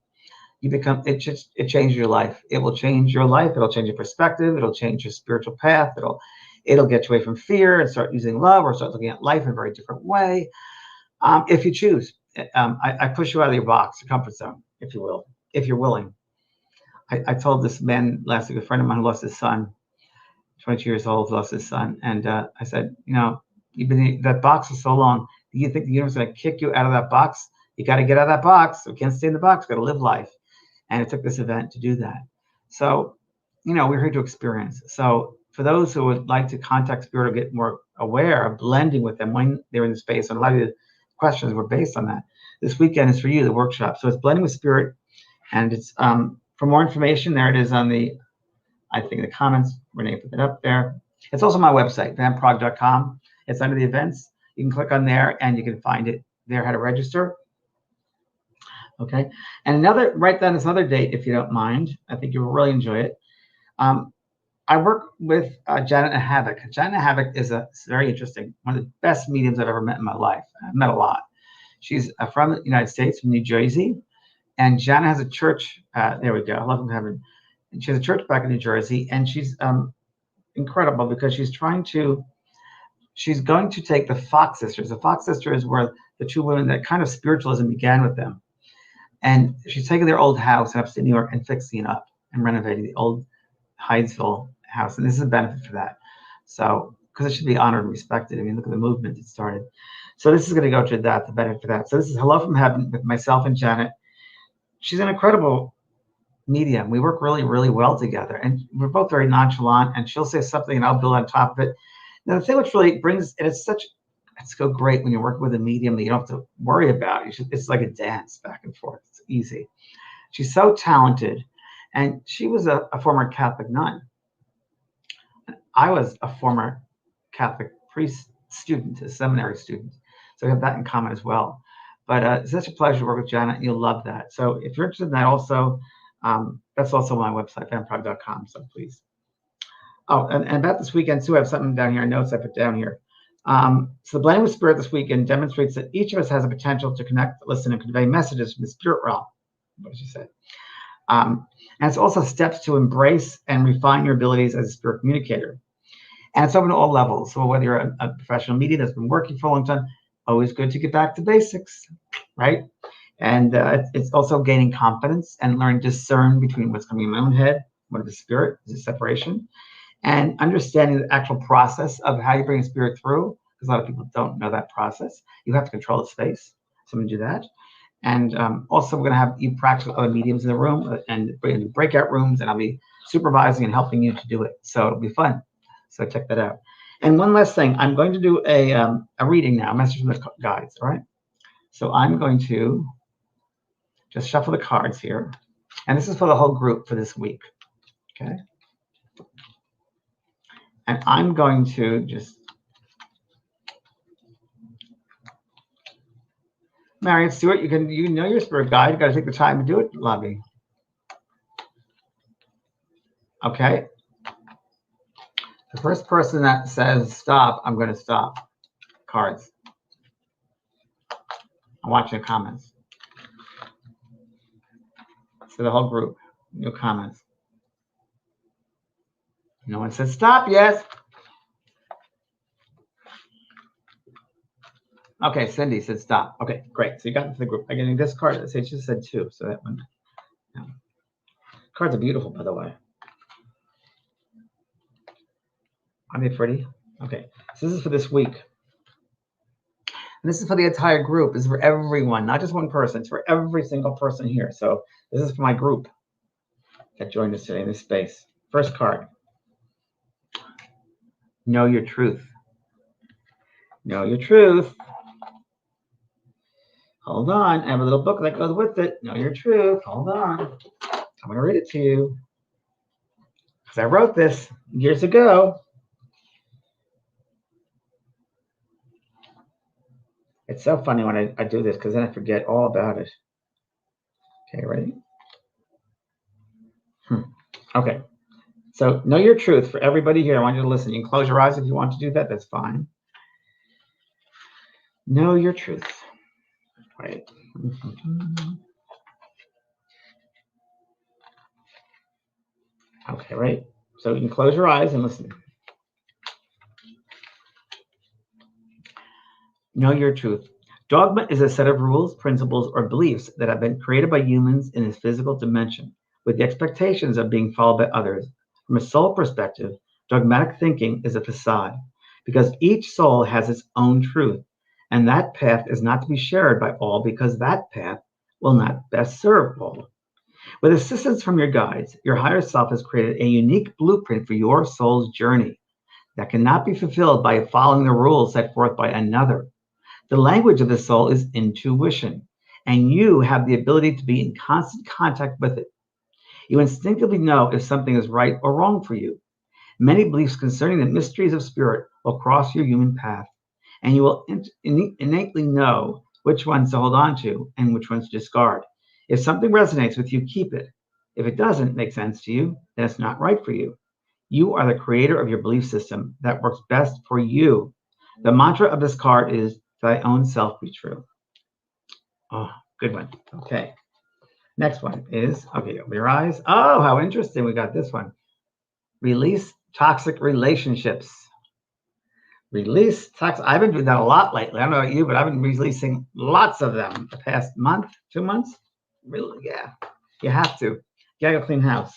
it changes your life. It will change your life. It'll change your perspective. It'll change your spiritual path. It'll get you away from fear and start using love, or start looking at life in a very different way. If you choose. I push you out of your box, your comfort zone, if you will, if you're willing. I told this man last week, a friend of mine who lost his son, 22 years old, lost his son. And I said, you've been in that box for so long. Do you think the universe is going to kick you out of that box? You got to get out of that box. We can't stay in the box. We've got to live life. And it took this event to do that. So, we're here to experience. So for those who would like to contact spirit or get more aware of blending with them when they're in the space, and a lot of the questions were based on that. This weekend is for you, the workshop. So it's Blending with Spirit, and it's for more information, there it is on the comments. Renee put it up there. It's also my website, vanprog.com. It's under the events. You can click on there and you can find it there, how to register. Okay. And write down this other date if you don't mind. I think you'll really enjoy it. I work with Janet Havoc. Janet Havoc is very interesting, one of the best mediums I've ever met in my life. I've met a lot. She's from the United States, from New Jersey, and Janet has a church. There we go. I love having. She has a church back in New Jersey, and she's incredible because she's trying to she's going to take the Fox sisters. The Fox sisters were the two women that kind of spiritualism began with them. And she's taking their old house in upstate New York and fixing it up and renovating the old Hydesville house. And this is a benefit for that. So, because it should be honored and respected. I mean, look at the movement it started. So this is going to go to that, the benefit for that. So this is Hello from Heaven with myself and Janet. She's an incredible medium. We work really, really well together. And we're both very nonchalant. And she'll say something and I'll build on top of it. Now, the thing which really brings, and it's so great when you're working with a medium that you don't have to worry about. It's like a dance back and forth. It's easy. She's so talented. And she was a former Catholic nun. I was a former Catholic priest student, a seminary student. So we have that in common as well. But it's such a pleasure to work with Janet. You'll love that. So if you're interested in that also, that's also on my website, fanprog.com. So please. Oh, and about this weekend too, I have something down here, notes I put down here. So the Blending with Spirit this weekend demonstrates that each of us has a potential to connect, listen, and convey messages from the spirit realm. What she said. And it's also steps to embrace and refine your abilities as a spirit communicator. And it's open to all levels. So whether you're a professional medium that's been working for a long time, always good to get back to basics, right? And it's also gaining confidence and learning to discern between what's coming in my own head, what is spirit, is it separation, and understanding the actual process of how you bring a spirit through, because a lot of people don't know that process. You have to control the space. So I'm going to do that. And also, we're going to have you practice with other mediums in the room and bring breakout rooms, and I'll be supervising and helping you to do it. So it'll be fun. So check that out. And one last thing, I'm going to do a reading now, a message from the guides, all right? So I'm going to just shuffle the cards here. And this is for the whole group for this week, okay? And I'm going to just... Marion Stewart, you know your spirit guide. You got to take the time to do it, Lovey. Okay. The first person that says stop, I'm going to stop. Cards. I'm watching the comments. So the whole group, no comments. No one said stop yet. Okay, Cindy said stop. Okay, great. So you got into the group. I'm getting this card. It just said 2. So that one. Yeah. Cards are beautiful, by the way. Aren't they pretty? Okay. So this is for this week. And this is for the entire group. This is for everyone, not just one person. It's for every single person here. So this is for my group that joined us today in this space. First card. Know your truth. Know your truth. Hold on. I have a little book that goes with it. Know your truth. Hold on. I'm going to read it to you. Because I wrote this years ago. It's so funny when I do this because then I forget all about it. Okay, ready? Okay. So know your truth for everybody here. I want you to listen. You can close your eyes if you want to do that. That's fine. Know your truth. Right. Okay, right. So you can close your eyes and listen. Know your truth. Dogma is a set of rules, principles, or beliefs that have been created by humans in this physical dimension with the expectations of being followed by others. From a soul perspective, dogmatic thinking is a facade because each soul has its own truth, and that path is not to be shared by all because that path will not best serve all. With assistance from your guides, your higher self has created a unique blueprint for your soul's journey that cannot be fulfilled by following the rules set forth by another. The language of the soul is intuition, and you have the ability to be in constant contact with it. You instinctively know if something is right or wrong for you. Many beliefs concerning the mysteries of spirit will cross your human path, and you will innately know which ones to hold on to and which ones to discard. If something resonates with you, keep it. If it doesn't make sense to you, then it's not right for you. You are the creator of your belief system that works best for you. The mantra of this card is, thy own self be true. Oh, good one. Okay. Next one is, okay, open your eyes. Oh, how interesting. We got this one. Release toxic relationships. Release toxic. I've been doing that a lot lately. I don't know about you, but I've been releasing lots of them the past month, 2 months. Really, yeah. You have to. You gotta go clean house.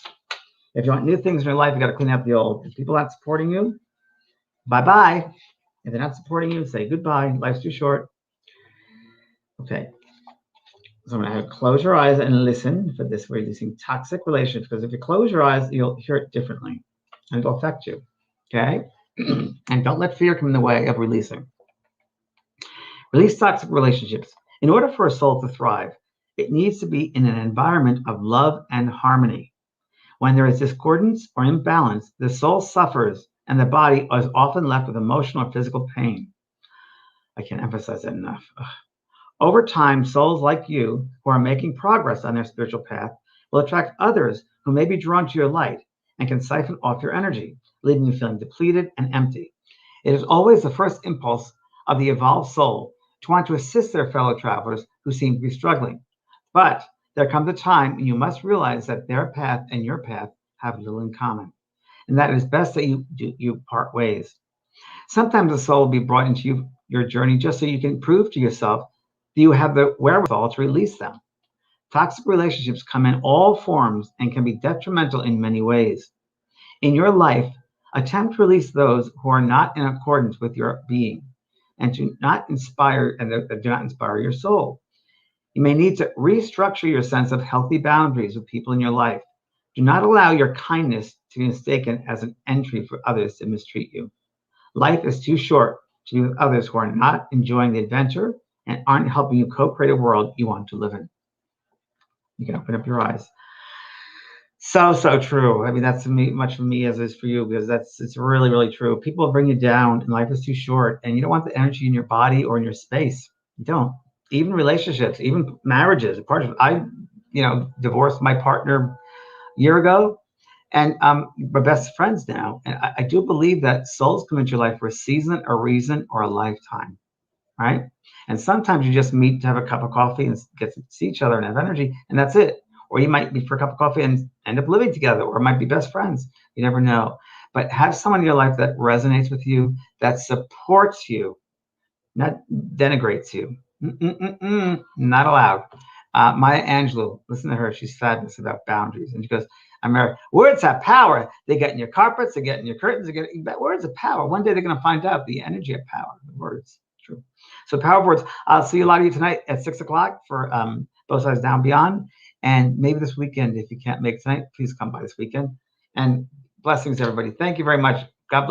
If you want new things in your life, you gotta clean out the old. If people aren't supporting you, bye-bye. If they're not supporting you, say goodbye. Life's too short. Okay. So I'm gonna have close your eyes and listen for this. We're releasing toxic relationships, because if you close your eyes, you'll hear it differently, and it'll affect you. Okay. And don't let fear come in the way of releasing. Release toxic relationships. In order for a soul to thrive, it needs to be in an environment of love and harmony. When there is discordance or imbalance, the soul suffers and the body is often left with emotional or physical pain. I can't emphasize that enough. Over time, souls like you who are making progress on their spiritual path will attract others who may be drawn to your light and can siphon off your energy, leaving you feeling depleted and empty. It is always the first impulse of the evolved soul to want to assist their fellow travelers who seem to be struggling. But there comes a time when you must realize that their path and your path have little in common, and that it is best that you part ways. Sometimes the soul will be brought into your journey just so you can prove to yourself that you have the wherewithal to release them. Toxic relationships come in all forms and can be detrimental in many ways. In your life, attempt to release those who are not in accordance with your being and do not inspire your soul. You may need to restructure your sense of healthy boundaries with people in your life. Do not allow your kindness to be mistaken as an entry for others to mistreat you. Life is too short to be with others who are not enjoying the adventure and aren't helping you co-create a world you want to live in. You can open up your eyes. So true. I mean, that's much for me as it is for you, because it's really, really true. People bring you down, and life is too short, and you don't want the energy in your body or in your space. You don't. Even relationships, even marriages. I divorced my partner a year ago, and we're best friends now. And I do believe that souls come into your life for a season, a reason, or a lifetime, right? And sometimes you just meet to have a cup of coffee and get to see each other and have energy, and that's it. Or you might meet for a cup of coffee and end up living together, or might be best friends. You never know. But have someone in your life that resonates with you, that supports you, not denigrates you. Not allowed. Maya Angelou, listen to her. She's fabulous about boundaries. And she goes, words have power. They get in your carpets, they get in your curtains, words have power. One day they're going to find out the energy of power, the words. True. So power words. I'll see a lot of you tonight at 6:00 for Both Sides Down Beyond. And maybe this weekend, if you can't make tonight, please come by this weekend. And blessings, everybody. Thank you very much. God bless.